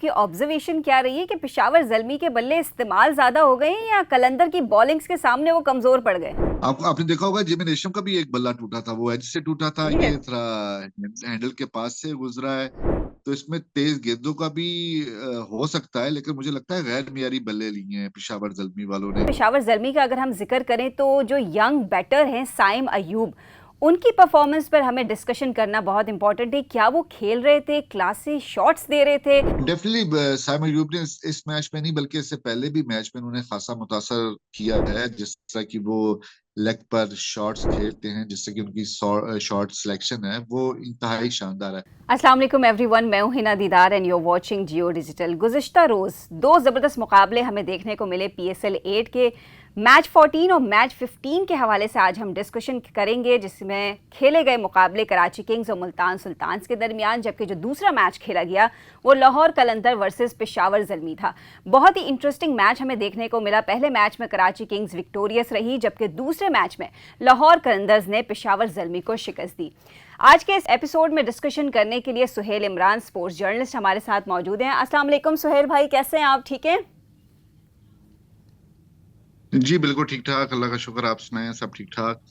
आपकी ऑब्जर्वेशन क्या रही है कि पेशावर ज़ल्मी के बल्ले इस्तेमाल ज़्यादा हो गए हैं या कलंदर की बॉलिंग्स के सामने वो कमज़ोर पड़ गए? आपने देखा होगा जिमी नेशम का भी एक बल्ला टूटा था, वो एज से टूटा था, यस। ये थोड़ा हैंडल के पास से गुजरा है। तो इसमें तेज गेंदों का भी हो सकता है, लेकिन मुझे लगता है गैर मियारी बल्ले लिए हैं पेशावर जल्मी वालों ने। पेशावर ज़ल्मी का अगर हम जिक्र करें तो जो यंग बैटर हैं साइम अयूब, उनकी परफॉर्मेंस पर हमें डिस्कशन करना बहुत इंपॉर्टेंट है। क्या वो खेल रहे थे, क्लासी शॉट्स दे रहे थे? डेफिनेटली साइमन यूब ने इस मैच में नहीं बल्कि इससे पहले भी मैच में उन्होंने खासा मुतासर किया है, जिस तरह की वो लेग पर शॉट्स खेलते हैं, जिससे कि उनकी शॉट सिलेक्शन है वो इंतहाई शानदार है। अस्सलाम वालेकुम एवरीवन, मैं हूं Hina Didar and you are watching Jio digital. गुज़िश्ता रोज़ दो ज़बरदस्त मुकाबले हमें देखने को मिले PSL 8 के। मैच 14 और मैच 15 के हवाले से आज हम डिस्कशन करेंगे, जिसमें खेले गए मुकाबले कराची किंग्स और मुल्तान सुल्तान्स के दरमियान, जबकि जो दूसरा मैच खेला गया वो लाहौर कलंदर वर्सेस पेशावर ज़ल्मी था। बहुत ही इंटरेस्टिंग मैच हमें देखने को मिला। पहले मैच में कराची किंग्स विक्टोरियस रही, जबकि दूसरे मैच में लाहौर कलंदर्स ने पेशावर ज़ल्मी को शिकस्त दी। आज के इस एपिसोड में डिस्कशन करने के लिए सुहेल इमरान स्पोर्ट्स जर्नलिस्ट हमारे साथ मौजूद हैं। अस्सलाम वालेकुम सुहेल भाई, कैसे हैं आप? ठीक हैं? जी बिल्कुल ठीक ठाक, अल्लाह का शुक्र। आप सुनाएं, सब ठीक ठाक?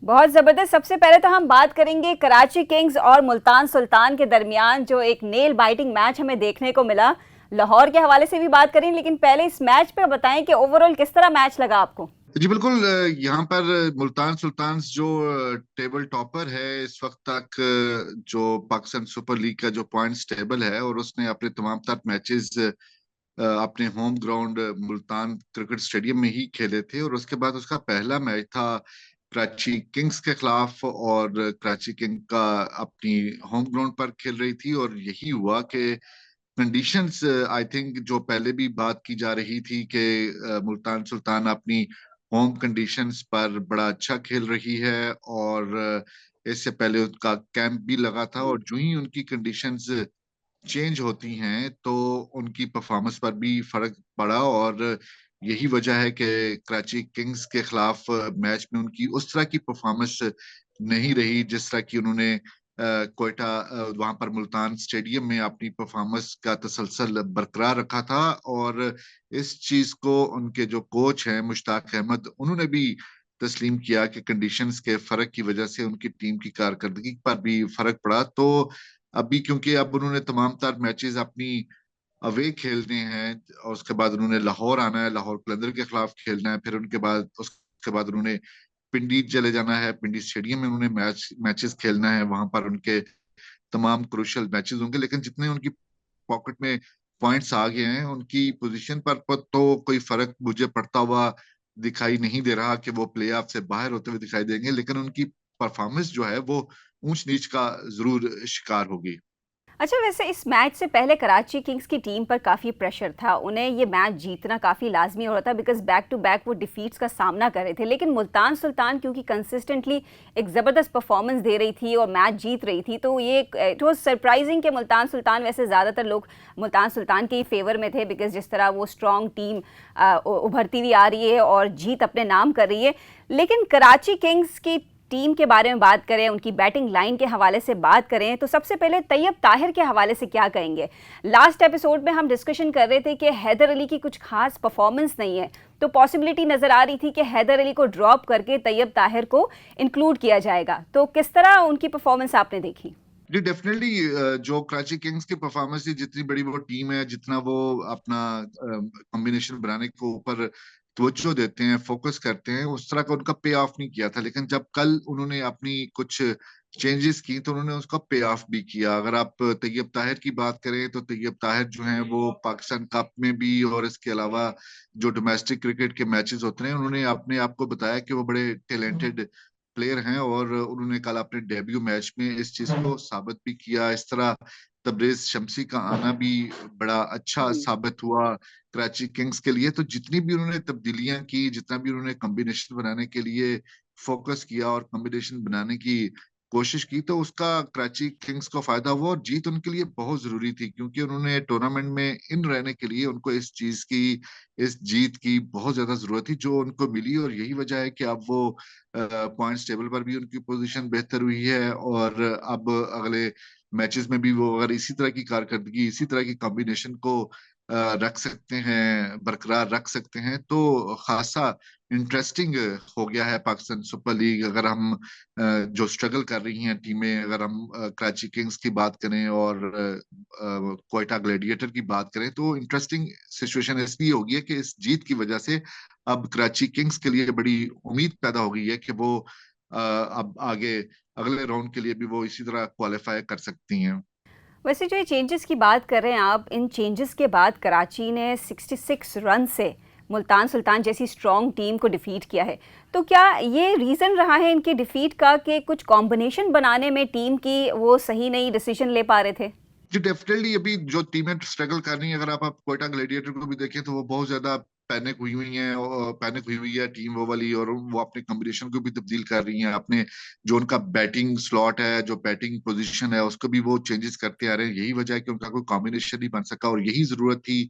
बहुत ज़बरदस्त। सबसे पहले तो हम बात करेंगे कराची किंग्स और मुल्तान सुल्तान के दरमियान जो एक नेल बाइटिंग मैच हमें देखने को मिला। लाहौर के हवाले से भी बात करें, लेकिन पहले इस मैच पे बताएं कि ओवरऑल किस तरह मैच लगा आपको। जी बिल्कुल। यहाँ पर मुल्तान सुल्तान्स जो टेबल टॉपर है इस वक्त तक, जो पाकिस्तान सुपर लीग का जो पॉइंट्स टेबल है, और उसने अपने तमाम तर मैचेस अपने home ground Multan cricket stadium में ही खेले थे। और उसके बाद उसका पहला मैच था कराची किंग्स के खिलाफ, और कराची किंग का अपनी होम ग्राउंड पर खेल रही थी। और यही हुआ कि कंडीशंस, आई थिंक जो पहले भी बात की जा रही थी कि मुल्तान सुल्तान अपनी होम कंडीशंस पर बड़ा अच्छा खेल रही है, और इससे पहले उनका कैंप भी लगा था, और जो ही उनकी कंडीशंस चेंज होती हैं तो उनकी परफॉर्मेंस पर भी फर्क पड़ा। और यही वजह है कि कराची किंग्स के खिलाफ मैच में उनकी उस तरह की परफॉर्मेंस नहीं रही जिस तरह की उन्होंने कोयटा, वहां पर मुल्तान स्टेडियम में अपनी परफॉर्मेंस का तसलसल बरकरार रखा था। और इस चीज को उनके जो कोच हैं मुश्ताक अहमद, उन्होंने भी तस्लीम किया कि कंडीशंस के फर्क की वजह से उनकी टीम की कारकर्दगी पर भी फर्क पड़ा। तो अभी क्योंकि अब उन्होंने तमाम तर मैचेस अपनी अवे खेलने हैं, और उसके बाद उन्होंने लाहौर आना है, लाहौर कलंदर के खिलाफ खेलना है, फिर उनके बाद उसके बाद उन्होंने पिंडी चले जाना है, पिंडी स्टेडियम में उन्होंने मैचेस खेलना है, वहां पर उनके तमाम क्रूशियल मैचेस होंगे। लेकिन जितने उनकी पॉकेट में पॉइंट्स आ गए हैं, उनकी पोजीशन पर तो कोई फर्क मुझे पड़ता हुआ दिखाई नहीं दे रहा कि वो प्ले ऑफ से बाहर होते हुए दिखाई देंगे, लेकिन उनकी परफॉर्मेंस जो है वो ऊंच नीच का जरूर शिकार होगी। अच्छा, वैसे इस मैच से पहले कराची किंग्स की टीम पर काफ़ी प्रेशर था। उन्हें ये मैच जीतना काफ़ी लाजमी हो रहा था, बिकॉज बैक टू बैक वो डिफीट्स का सामना कर रहे थे। लेकिन मुल्तान सुल्तान क्योंकि कंसिस्टेंटली एक ज़बरदस्त परफॉर्मेंस दे रही थी और मैच जीत रही थी, तो ये इट वॉज सरप्राइजिंग कि मुल्तान सुल्तान, वैसे ज़्यादातर लोग मुल्तान सुल्तान के ही फेवर में थे, बिकॉज जिस तरह वो स्ट्रॉन्ग टीम उभरती हुई आ रही है और जीत अपने नाम कर रही है। लेकिन कराची किंग्स की टीम के बारे में बात करें, उनकी बैटिंग लाइन के हवाले से बात करें, तो सबसे पहले तैयब ताहिर के हवाले से क्या कहेंगे? लास्ट एपिसोड में हम डिस्कशन कर रहे थे कि हैदर अली की कुछ खास परफॉर्मेंस नहीं है, तो पॉसिबिलिटी नजर आ रही थी कि हैदर अली को ड्रॉप करके तैयब ताहिर को इंक्लूड किया जाएगा। तो किस तरह उनकी परफॉर्मेंस आपने देखी? जी डेफिनेटली, जो कराची किंग्स की परफॉर्मेंस थी, जितनी बड़ी वो टीम है, जितना वो अपना कॉम्बिनेशन बनाने के ऊपर तवज्जो देते हैं, फोकस करते हैं, उस तरह का उनका पे ऑफ नहीं किया था। लेकिन जब कल उन्होंने अपनी कुछ चेंजेस की तो उन्होंने उसका पे ऑफ भी किया। अगर आप तैयब ताहिर की बात करें तो तैयब ताहिर जो हैं वो पाकिस्तान कप में भी और इसके अलावा जो डोमेस्टिक क्रिकेट के मैचेस होते हैं, उन्होंने अपने आप को बताया कि वो बड़े टैलेंटेड प्लेयर हैं, और उन्होंने कल अपने डेब्यू मैच में इस चीज को साबित भी किया। इस तरह तबरेज शमसी का आना भी बड़ा अच्छा जी। साबित हुआ कराची किंग्स के लिए। तो जितनी भी उन्होंने तब्दीलियां की, जितना भी उन्होंने कॉम्बिनेशन बनाने के लिए फोकस किया और कॉम्बिनेशन बनाने की कोशिश की तो उसका कराची किंग्स को फायदा हुआ, और जीत उनके लिए बहुत जरूरी थी क्योंकि उन्होंने टूर्नामेंट में इन रहने के लिए उनको इस जीत की बहुत ज्यादा जरूरत थी जो उनको मिली, और यही वजह है कि अब वो पॉइंट्स टेबल पर भी उनकी पोजीशन बेहतर हुई है, और अब अगले मैचेस में भी वो अगर इसी तरह की कारकर्दगी, इसी तरह की कॉम्बिनेशन को रख सकते हैं, बरकरार रख सकते हैं, तो खासा इंटरेस्टिंग हो गया है पाकिस्तान सुपर लीग। अगर हम जो स्ट्रगल कर रही हैं टीमें, अगर हम कराची किंग्स की बात करें और क्वेटा ग्लैडिएटर की बात करें, तो इंटरेस्टिंग सिचुएशन इसलिए होगी है कि इस जीत की वजह से अब कराची किंग्स के लिए बड़ी उम्मीद पैदा हो गई है कि वो अब आगे अगले राउंड के लिए भी वो इसी तरह क्वालिफाई कर सकती हैं। वैसे जो ये चेंजेस की बात कर रहे हैं आप, इन चेंजेस के बाद कराची ने 66 रन से मुल्तान सुल्तान जैसी स्ट्रॉन्ग टीम को डिफीट किया है। तो क्या ये रीज़न रहा है इनके डिफीट का कि कुछ कॉम्बिनेशन बनाने में टीम की वो सही नहीं डिसीजन ले पा रहे थे? जी डेफिनेटली अभी जो टीमें स्ट्रगल कर रही हैं, अगर आप क्वेटा ग्लैडिएटर को भी देखें तो वो बहुत ज्यादा पैनिक हुई हुई है टीम वो वाली, और वो अपने कॉम्बिनेशन को भी तब्दील कर रही हैं। अपने जो उनका बैटिंग स्लॉट है, जो बैटिंग पोजीशन है, उसको भी वो चेंजेस करते आ रहे हैं। यही वजह है कि उनका कोई कॉम्बिनेशन नहीं बन सका, और यही जरूरत थी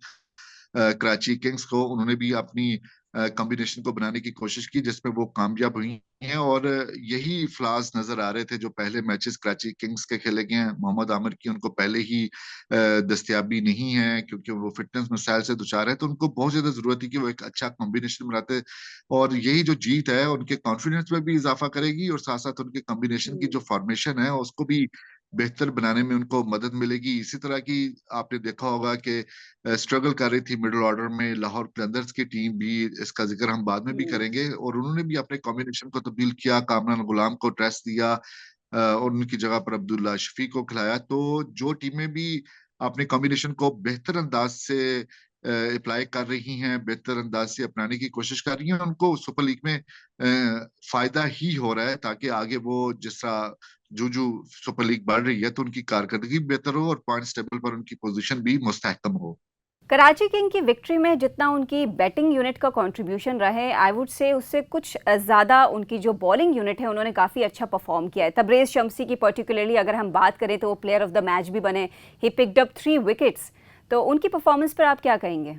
कराची किंग्स को। उन्होंने भी अपनी कॉम्बिनेशन को बनाने की कोशिश की जिसमें वो कामयाब हुई हैं, और यही फ्लास नजर आ रहे थे जो पहले मैचेस कराची किंग्स के खेले गए हैं। मोहम्मद आमिर की उनको पहले ही दस्तयाबी नहीं है क्योंकि वो फिटनेस मसाइल से दुचार है, तो उनको बहुत ज्यादा जरूरत थी कि वो एक अच्छा कॉम्बिनेशन बनाते, और यही जो जीत है उनके कॉन्फिडेंस में भी इजाफा करेगी, और साथ साथ उनके कॉम्बिनेशन की जो फॉर्मेशन है उसको भी बेहतर बनाने में उनको मदद मिलेगी। इसी तरह की आपने देखा होगा कि स्ट्रगल कर रही थी मिडिल ऑर्डर में लाहौर कलंदर्स की टीम भी, इसका जिक्र हम बाद में भी करेंगे, और उन्होंने भी अपने कॉम्बिनेशन को तब्दील किया, कामरान गुलाम को टेस्ट दिया, और उनकी जगह पर अब्दुल्ला शफी को खिलाया। तो जो टीमें भी अपने कॉम्बिनेशन को बेहतर अंदाज से अप्लाई कर रही हैं, बेहतर अंदाज से अपनाने की कोशिश कर रही हैं, उनको सुपर लीग में फायदा ही हो रहा है, ताकि आगे वो जिस तरह जो जो सुपर लीग बढ़ रही है तो उनकी कारकर्दगी बेहतर हो और पॉइंट्स टेबल पर उनकी पोजीशन भी मुस्तहकम हो। कराची किंग की विक्ट्री में जितना उनकी बैटिंग यूनिट का कंट्रीब्यूशन रहे, आई वुड से उससे कुछ ज़्यादा उनकी जो बॉलिंग यूनिट है उन्होंने काफ़ी अच्छा परफॉर्म किया है। तबरेज़ शम्सी की पर्टिकुलरली अगर हम बात करें तो वो प्लेयर ऑफ द मैच भी बने। He picked up 3 wickets. तो उनकी परफॉर्मेंस पर आप क्या कहेंगे?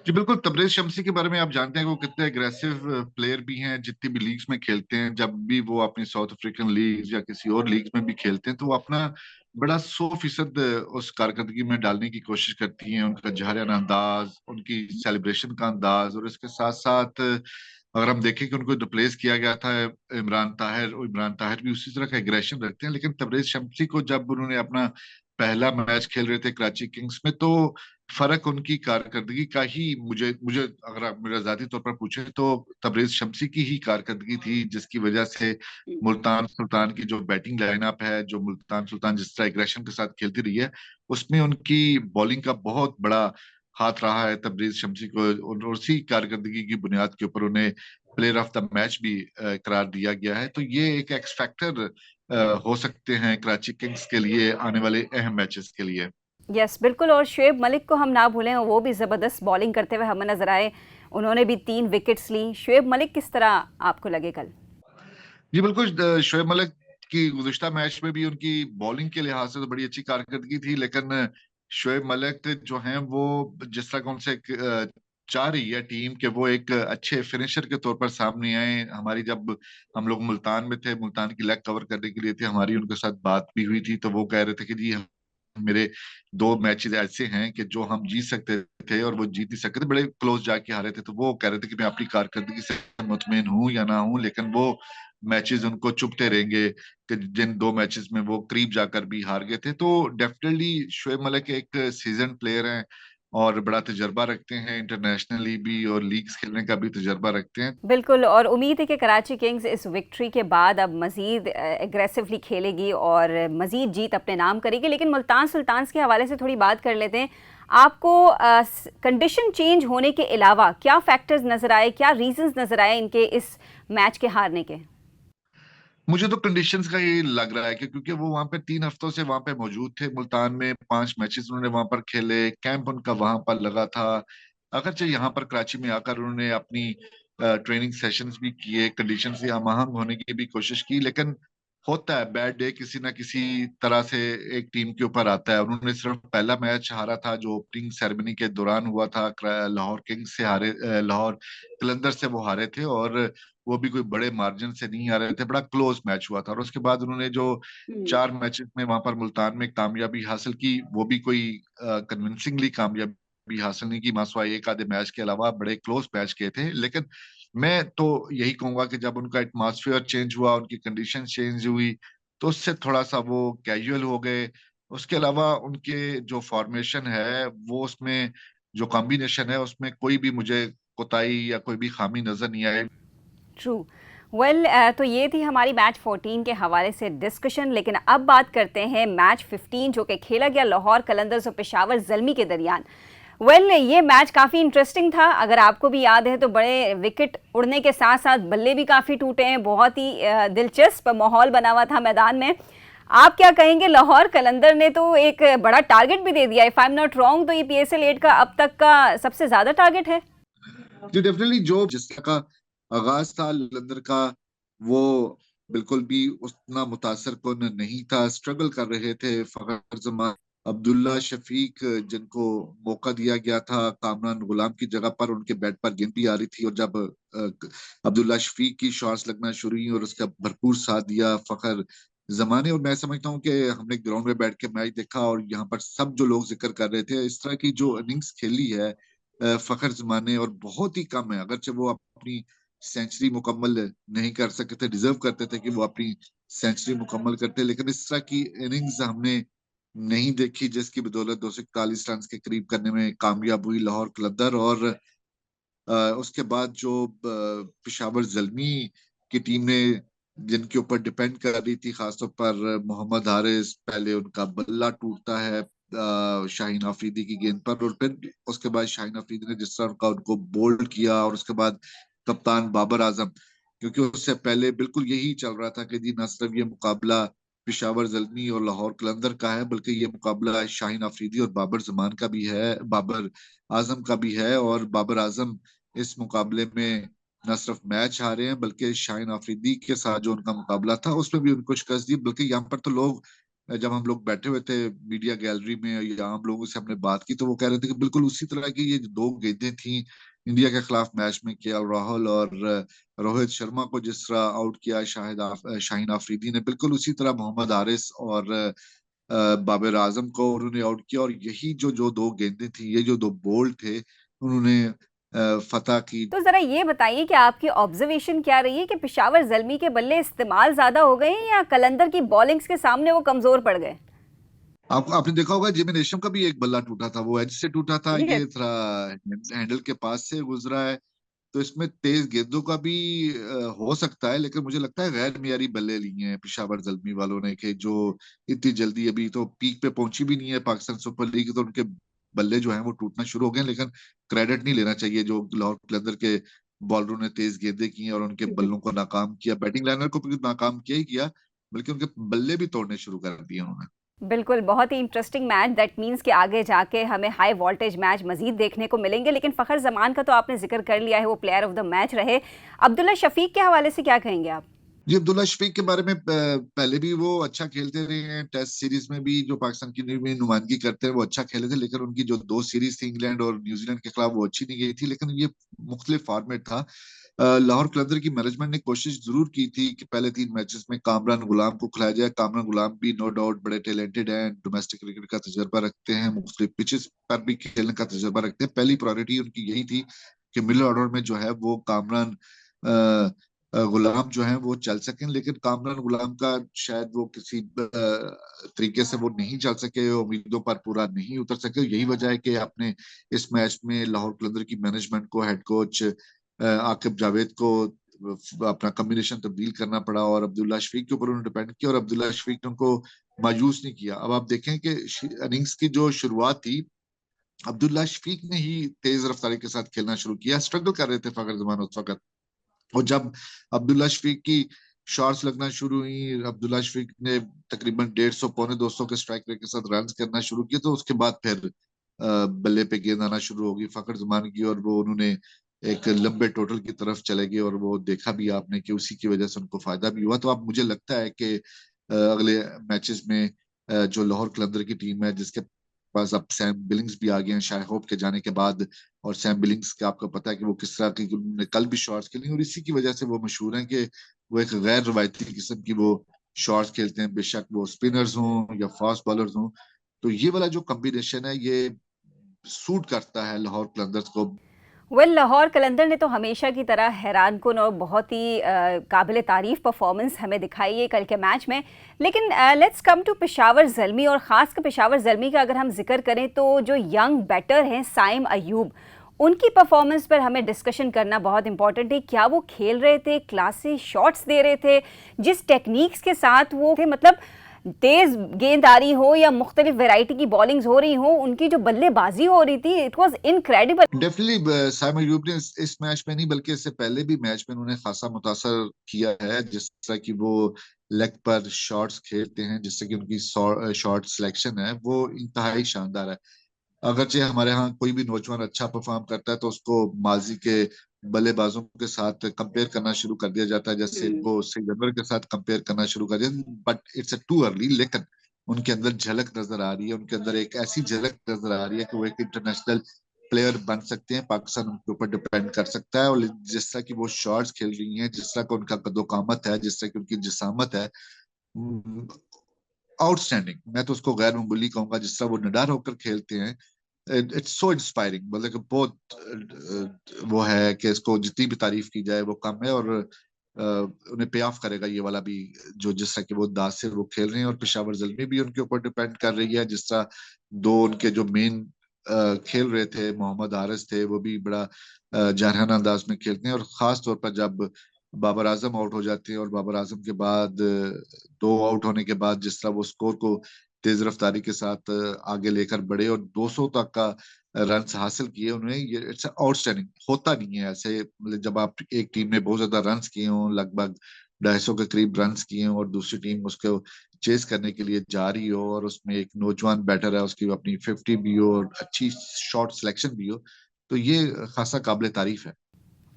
जी बिल्कुल, तबरेज शम्सी के बारे में आप जानते हैं कि वो कितने अग्रेसिव प्लेयर भी हैं। जितनी भी लीग्स में खेलते हैं, जब भी वो अपनी साउथ अफ्रीकन लीग या किसी और लीग में भी खेलते हैं, तो वो अपना बड़ा 100% उस कारकर्दगी में डालने की कोशिश करती हैं। उनका जहरियाना अंदाज, उनकी सेलिब्रेशन का अंदाज, और इसके साथ साथ अगर हम देखें कि उनको रिप्लेस किया गया था इमरान ताहिर भी उसी तरह का एग्रेशन रखते हैं। लेकिन तबरेज शम्सी को जब उन्होंने अपना पहला मैच खेल रहे थे कराची किंग्स में, तो फर्क उनकी कारकर्दगी का ही, मुझे मुझे अगर आप मेरा जाती तौर पर पूछे तो तबरेज शम्सी की ही कारकर्दगी थी जिसकी वजह से मुल्तान सुल्तान की जो बैटिंग लाइनअप है, जो मुल्तान सुल्तान जिस तरह एग्रेशन के साथ खेलती रही है, उसमें उनकी बॉलिंग का बहुत बड़ा हाथ रहा है तबरेज शम्सी को, और उसी कारकर्दगी की बुनियाद के ऊपर उन्हें प्लेयर ऑफ द मैच भी करार दिया गया है। तो ये एक एक्स फैक्टर हो सकते हैं कराची किंग्स के लिए आने वाले अहम मैचेस के लिए। यस, बिल्कुल। और शुएब मलिक को हम ना भूलें, वो भी ज़बरदस्त बॉलिंग करते हुए हमें नजर आए। उन्होंने भी 3 विकेट्स ली। शुएब मलिक किस तरह आपको लगे कल? जी बिल्कुल, शोएब मलिक की गुज़िश्ता मैच में भी उनकी बॉलिंग के लिहाज से तो बड़ी अच्छी कारकर्दगी थी, लेकिन शोएब मलिक जो हैं वो जिस तरह का उनसे चाह रही है टीम के वो एक अच्छे फिनिशर के तौर पर सामने आए। हमारी जब हम लोग मुल्तान में थे, मुल्तान की लेग कवर करने के लिए थे, हमारी उनके साथ बात भी हुई थी, तो वो कह रहे थे कि जी मेरे 2 मैचेस ऐसे हैं कि जो हम जीत सकते थे और वो जीत नहीं सकते थे, बड़े क्लोज जाके हारे थे। तो वो कह रहे थे कि मैं अपनी कारकर्दगी से मुतमिन हूं या ना हूं, लेकिन वो मैचेस उनको चुभते रहेंगे कि जिन 2 मैचेस में वो करीब जाकर भी हार गए थे। तो डेफिनेटली शोएब मलिक एक सीजन प्लेयर हैं और बड़ा तजर्बा रखते हैं, इंटरनेशनली भी और लीग्स खेलने का भी तजर्बा रखते हैं। बिल्कुल। और उम्मीद है कि कराची किंग्स इस विक्ट्री के बाद अब मज़ीद एग्रेसिवली खेलेगी और मज़ीद जीत अपने नाम करेगी। लेकिन मुल्तान सुल्तान्स के हवाले से थोड़ी बात कर लेते हैं। आपको कंडीशन चेंज होने के अलावा क्या फैक्टर्स नज़र आए, क्या रीजंस नज़र आए इनके इस मैच के हारने के? मुझे तो कंडीशंस का ये लग रहा है कि क्योंकि वो वहां पे 3 हफ्तों से वहां पे मौजूद थे मुल्तान में, 5 मैचेस उन्होंने वहां पर खेले, कैंप उनका वहां पर लगा था। अगरचे यहाँ पर कराची में आकर उन्होंने अपनी ट्रेनिंग सेशंस भी किए, कंडीशन से हम आहंग होने की भी कोशिश की, लेकिन होता है, बैड डे किसी ना किसी तरह से एक टीम के ऊपर आता है। उन्होंने सिर्फ पहला मैच हारा था जो ओपनिंग सेरेमनी के दौरान हुआ था, लाहौर किंग्स से हारे, लाहौर कलंदर से वो हारे थे, और वो भी कोई बड़े मार्जिन से नहीं हारे थे, बड़ा क्लोज मैच हुआ था। और उसके बाद उन्होंने जो हम्म। 4 मैचेस में वहां पर मुल्तान में कामयाबी हासिल की, वो भी कोई कन्विंसिंगली कामयाबी हासिल नहीं की, मासवा एक आधे मैच के अलावा बड़े क्लोज मैच किए थे। लेकिन मैं तो यही कहूंगा कि जब उनका एटमॉस्फेयर चेंज हुआ, उनकी कंडीशन चेंज हुई, तो उससे थोड़ा सा वो कैजुअल हो गए। उसके अलावा उनके जो फॉर्मेशन है, वो उसमें जो कॉम्बिनेशन है, उसमें कोई भी मुझे कोताही या कोई भी खामी नजर नहीं आई। ट्रू। वेल, तो ये थी हमारी मैच 14 के हवाले से डिस्कशन। लेकिन अब बात करते हैं मैच 15 जो कि खेला गया लाहौर कलंदर्स और पेशावर ज़ल्मी के दरमियान। वेल, ये मैच काफ़ी इंटरेस्टिंग था। अगर आपको भी याद है तो बड़े विकेट उड़ने के साथ साथ बल्ले भी काफ़ी टूटे हैं। बहुत ही दिलचस्प माहौल बना हुआ था मैदान में। आप क्या कहेंगे? लाहौर कलंदर ने तो एक बड़ा टारगेट भी दे दिया। If I am not wrong तो ये PSL 8 का अब तक का सबसे ज़्यादा टारगेट है। जी डेफिनेटली, जो जिस तरह का आगाज था लंदर का, वो बिल्कुल भी उतना मुतासर कुन नहीं था। स्ट्रगल कर रहे थे फखर जमान, अब्दुल्ला शफीक, जिनको मौका दिया गया था कामरान गुलाम की जगह पर, उनके बैट पर गेंद भी आ रही थी, और जब अब्दुल्ला शफीक की शॉट्स लगना शुरू हुई और उसका भरपूर साथ दिया फखर जमाने। और मैं समझता हूँ कि हमने ग्राउंड में बैठ के मैच देखा, और यहाँ पर सब जो लोग जिक्र कर रहे थे, इस तरह की जो इनिंग्स खेली है फखर जमाने, और बहुत ही कम है, अगरचे वो अपनी सेंचुरी मुकम्मल नहीं कर सके थे, डिजर्व करते थे कि वो अपनी सेंचुरी मुकम्मल करते, लेकिन इस तरह की इनिंग्स हमने नहीं देखी जिसकी बदौलत 241 रन के करीब करने में कामयाब हुई लाहौर कलंदर। और उसके बाद जो पेशावर जल्मी की टीम ने, जिनके ऊपर डिपेंड कर रही थी खासतौर पर मोहम्मद हारिस, पहले उनका बल्ला टूटता है शाहीन आफरीदी की गेंद पर, और फिर उसके बाद शाहीन आफरीदी ने जिस तरह उनका उनको बोल्ड किया, और उसके बाद कप्तान बाबर आजम, क्योंकि उससे पहले बिल्कुल यही चल रहा था कि जी न सिर्फ ये मुकाबला पिशावर जल्मी और लाहौर कलंदर का है, बल्कि ये मुकाबला शाहीन आफरीदी और बाबर जमान का भी है, बाबर आजम का भी है। और बाबर आजम इस मुकाबले में न सिर्फ मैच हारे हैं, बल्कि शाहीन आफरीदी के साथ जो उनका मुकाबला था उसमें भी उनको शिकस्त दी। बल्कि यहाँ पर तो लोग, जब हम लोग बैठे हुए थे मीडिया गैलरी में या आम लोगों से हमने बात की, तो वो कह रहे थे कि बिल्कुल उसी तरह की ये दो गेंदें थी इंडिया के खिलाफ मैच में, KL राहुल और रोहित शर्मा को जिस तरह आउट किया शाहीन आफरीदी ने, बिल्कुल उसी तरह मोहम्मद हारिस और बाबर आजम को उन्होंने आउट किया। और यही जो जो दो गेंदें थी, ये जो दो बोल्ड थे, उन्होंने फतह की। तो ज़रा ये बताइए कि आपकी ऑब्जर्वेशन क्या रही है कि पेशावर ज़ल्मी के बल्ले इस्तेमाल ज़्यादा हो गए हैं या कलंदर की बॉलिंग्स के सामने वो कमज़ोर पड़ गए? आपने देखा होगा जिमी नेशम का भी एक बल्ला टूटा था, वो एज से टूटा था, यस। ये थोड़ा हैंडल के पास से गुजरा है। तो इसमें तेज गेंदों का भी हो सकता है, लेकिन मुझे लगता है गैर मियारी बल्ले लिए हैं पेशावर जल्मी वालों ने, कि जो इतनी जल्दी अभी तो पीक पे पहुंची भी नहीं है पाकिस्तान सुपर लीग, तो उनके बल्ले जो हैं वो टूटना शुरू हो गए। लेकिन क्रेडिट नहीं लेना चाहिए जो लाहौर कलंदर के बॉलरों ने तेज गेंदें की हैं और उनके बल्लों को नाकाम किया, बैटिंग लाइनर को भी नाकाम किया ही किया, बल्कि उनके बल्ले भी तोड़ने शुरू कर दिए उन्होंने। बिल्कुल, बहुत ही इंटरेस्टिंग मैच। दैट मीन्स कि आगे जाके हमें हाई वोल्टेज मैच मजीद देखने को मिलेंगे। लेकिन फ़खर जमान का तो आपने जिक्र कर लिया है, वो प्लेयर ऑफ द मैच रहे। अब्दुल्ला शफीक के हवाले से क्या कहेंगे आप? जी अब्दुल्ला शफीक के बारे में पहले भी वो अच्छा खेलते रहे हैं, टेस्ट सीरीज में भी जो पाकिस्तान की टीम में नुमाइंदगी करते हैं वो अच्छा खेले थे, लेकिन उनकी जो दो सीरीज थी इंग्लैंड और न्यूजीलैंड के खिलाफ वो अच्छी नहीं गई थी। लेकिन ये मुख्तलिफ फॉर्मेट था। लाहौर कलंदर की मैनेजमेंट ने कोशिश जरूर की थी कि पहले 3 मैचेस में कामरान गुलाम को खिलाया जाए। कामरान गुलाम भी नो डाउट बड़े टैलेंटेड हैं, डोमेस्टिक क्रिकेट का तजर्बा रखते हैं, मुख्तलिफ पिचेस पर भी खेलने का तजर्बा रखते हैं। पहली प्रायोरिटी उनकी यही थी कि मिडिल ऑर्डर में जो है वो कामरान गुलाम जो है वो चल सकें। लेकिन कामरान गुलाम का शायद वो किसी तरीके से वो नहीं चल सके, उम्मीदों पर पूरा नहीं उतर सके। यही वजह है कि आपने इस मैच में लाहौर कलंदर की मैनेजमेंट को, हेड कोच आकिब जावेद को अपना कम्बिनेशन तब्दील करना पड़ा, और अब्दुल्ला शफीक के ऊपर उन्होंने डिपेंड किया, और अब्दुल्ला शफीक ने उनको मायूस नहीं किया। अब आप देखें कि इनिंग्स की जो शुरुआत थी, अब्दुल्ला शफीक ने ही तेज रफ्तारी के साथ खेलना शुरू किया। स्ट्रगल कर रहे थे फखर जमान उस वक्त, और जब अब्दुल्ला शफीक की शॉट्स लगना शुरू हुई, अब्दुल्ला शफीक ने तकरीबन 150 पौने 200 के स्ट्राइक रेट के साथ रन करना शुरू किए, तो उसके बाद फिर बल्ले पे गेंद आना शुरू होगी फखर जमान की, और वो उन्होंने एक लंबे टोटल की तरफ चले गए, और वो देखा भी आपने कि उसी की वजह से उनको फायदा भी हुआ। तो अब मुझे लगता है कि अगले मैचेस में जो लाहौर कलंदर की टीम है, जिसके पास अब सैम बिलिंग्स भी आ गए हैं शाय होप के जाने के बाद, और सैम बिलिंग्स का आपको पता है कि वो किस तरह की, उन्होंने कल भी शॉट्स खेली, और इसी की वजह से वो मशहूर हैं कि वो एक गैर रवायती किस्म की वो शॉट्स खेलते हैं, बेशक वो स्पिनर्स हों या फास्ट बॉलर्स हों। तो ये वाला जो कॉम्बिनेशन है, ये सूट करता है लाहौर कलंदर्स को। लाहौर कलंदर ने तो हमेशा की तरह हैरानकुन और बहुत ही काबिल तारीफ परफॉर्मेंस हमें दिखाई है कल के मैच में। लेकिन let's come to Peshawar Zalmi, और ख़ास कर पेशावर ज़ल्मी का अगर हम जिक्र करें तो जो यंग बैटर हैं साइम अयूब, उनकी परफॉर्मेंस पर हमें डिस्कशन करना बहुत इंपॉर्टेंट है। क्या वो खेल रहे थे, क्लासी शॉट्स दे रहे थे, जिस टेक्निक्स के साथ वो थे, मतलब तेज गेंददारी हो या मुख्तलिफ वैरायटी की बॉलिंग्स हो रही हो, उनकी जो बल्लेबाजी हो रही थी, it was incredible. Definitely Saim Ayub ने इस मैच में नहीं बल्कि इससे पहले भी मैच में उन्होंने खासा मुतासर किया है, जिस तरह की वो लेग पर शॉट्स खेलते हैं, जिससे कि उनकी शॉट सिलेक्शन है वो इंतहाई शानदार है। अगरचे हमारे यहाँ कोई भी नौजवान अच्छा परफॉर्म करता है तो उसको माजी के बल्लेबाजों के साथ कंपेयर करना शुरू कर दिया जाता है, जैसे वो सिकंदर के साथ कंपेयर करना शुरू कर दिया, बट इट्स टू अर्ली। लेकिन उनके अंदर झलक नजर आ रही है, उनके अंदर एक ऐसी झलक नजर आ रही है कि वो एक इंटरनेशनल प्लेयर बन सकते हैं, पाकिस्तान उनके ऊपर डिपेंड कर सकता है। और जिस तरह की वो शॉट्स खेल रही हैं, जिस तरह का उनका कदोकामत है, जिस तरह की उनकी जिसामत है, आउटस्टैंडिंग। मैं तो उसको गैर मामूली कहूंगा, जिस तरह वो निडर होकर खेलते हैं, इट्स सो इंस्पायरिंग। मतलब कि बहुत वो है कि इसको जितनी भी तारीफ की जाए वो कम है, और उन्हें पे ऑफ करेगा ये वाला भी, जो जिस तरह के वो दास से वो खेल रहे हैं। और पेशावर जल्मी भी उनके ऊपर डिपेंड कर रही है, जिस तरह दो उनके जो मेन खेल रहे थे, मोहम्मद हारिस थे, वो भी बड़ा जारहाना अंदाज में खेलते हैं। और खास तौर पर जब बाबर आजम आउट हो जाते हैं, और बाबर आजम के बाद दो आउट होने के बाद जिस तरह वो स्कोर को तेज रफ्तारी के साथ आगे लेकर बढ़े और 200 तक का रन हासिल किए उन्होंने, ये इट्स आउटस्टैंडिंग। होता नहीं है ऐसे, मतलब जब आप एक टीम ने बहुत ज्यादा रन किए हों, लगभग 250 के करीब रन किए हों, और दूसरी टीम उसको चेस करने के लिए जा रही हो, और उसमें एक नौजवान बैटर है, उसकी अपनी 50 भी हो और अच्छी शॉट सिलेक्शन भी हो, तो ये खासा काबिल तारीफ है।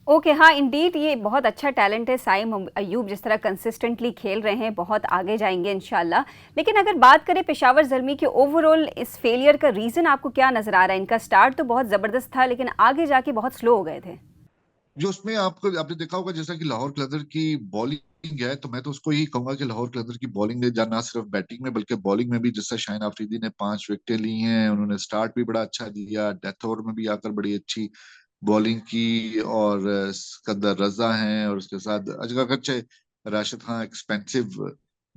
ओके, हाँ इंडीड ये बहुत अच्छा टैलेंट है साइम अयूब, जिस तरह कंसिस्टेंटली खेल रहे हैं, बहुत आगे जाएंगे इंशाल्लाह। लेकिन अगर बात करें पेशावर ज़ल्मी के ओवरऑल इस फेलियर का रीज़न आपको क्या नज़र आ रहा है? इनका स्टार्ट तो बहुत ज़बरदस्त था, लेकिन आगे जाके बहुत स्लो हो गए थे। जो उसमें आपको आपने देखा होगा, जैसा कि लाहौर कलंदर की बॉलिंग है, तो मैं तो उसको यही कहूंगा कि लाहौर कलंदर की बॉलिंग ने ना सिर्फ बैटिंग में बल्कि बॉलिंग में भी, जिससे शाहीन अफरीदी ने 5 विकेटें ली हैं, उन्होंने स्टार्ट भी बड़ा अच्छा दिया, डेथ ओवर में भी आकर बड़ी अच्छी बॉलिंग की। और सिकंदर रजा हैं, और उसके साथ अगरचे राशिद खान एक्सपेंसिव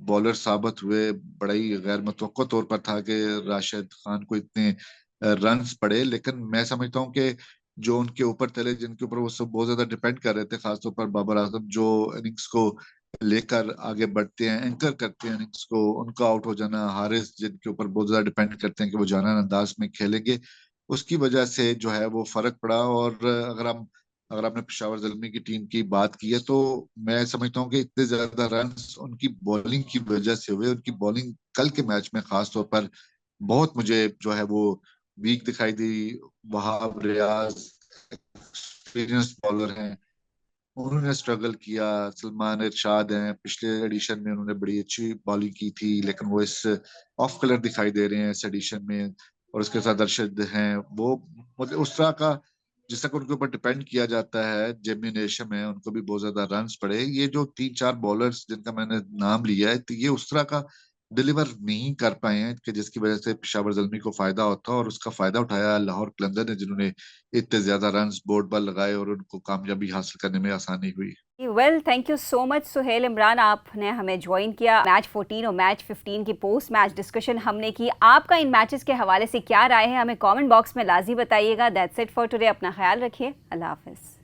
बॉलर साबित हुए। बड़ा ही गैर मुतवक्को तौर पर था कि राशिद खान को इतने रन्स पड़े, लेकिन मैं समझता हूँ कि जो उनके ऊपर तले, जिनके ऊपर वो सब बहुत ज्यादा डिपेंड कर रहे थे, खासतौर पर बाबर आजम जो इनिंग्स को लेकर आगे बढ़ते हैं, एंकर करते हैं इनिंग्स को, उनका आउट हो जाना, हारिस जिनके ऊपर बहुत ज्यादा डिपेंड करते हैं कि वो जाना अंदाज में खेलेंगे, उसकी वजह से जो है वो फर्क पड़ा। और अगर आपने पेशावर ज़ल्मी की टीम की बात की है, तो मैं समझता हूँ कि इतने ज्यादा रन उनकी बॉलिंग की वजह से हुए। उनकी बॉलिंग कल के मैच में खास तौर पर बहुत मुझे जो है वो वीक दिखाई दी। वहाब रियाज एक्सपीरियंस बॉलर हैं, उन्होंने स्ट्रगल किया। सलमान इरशाद हैं, पिछले एडिशन में उन्होंने बड़ी अच्छी बॉलिंग की थी, लेकिन वो इस ऑफ कलर दिखाई दे रहे हैं इस एडिशन में। और उसके साथ अरशद हैं, वो मतलब उस तरह का जिस तरह उनके ऊपर डिपेंड किया जाता है, जेमी नेशम है, उनको भी बहुत ज्यादा रन्स पड़े। ये जो 3-4 बॉलर्स जिनका मैंने नाम लिया है, तो ये उस तरह का डिलीवर नहीं कर पाए हैं कि जिसकी वजह से पेशावर ज़ल्मी को फायदा होता, और उसका फायदा उठाया लाहौर कलंदर ने, जिन्होंने इतने ज्यादा रन्स बोर्ड पर लगाए और उनको कामयाबी हासिल करने में आसानी हुई। Thank you so much Sohail Imran, आपने हमें ज्वाइन किया। मैच 14 और मैच 15 की पोस्ट मैच डिस्कशन हमने की। आपका इन मैचेस के हवाले से क्या राय है, हमें कमेंट बॉक्स में लाजी बताइएगा। That's it for today. अपना ख्याल रखिए। अल्लाह हाफिज़।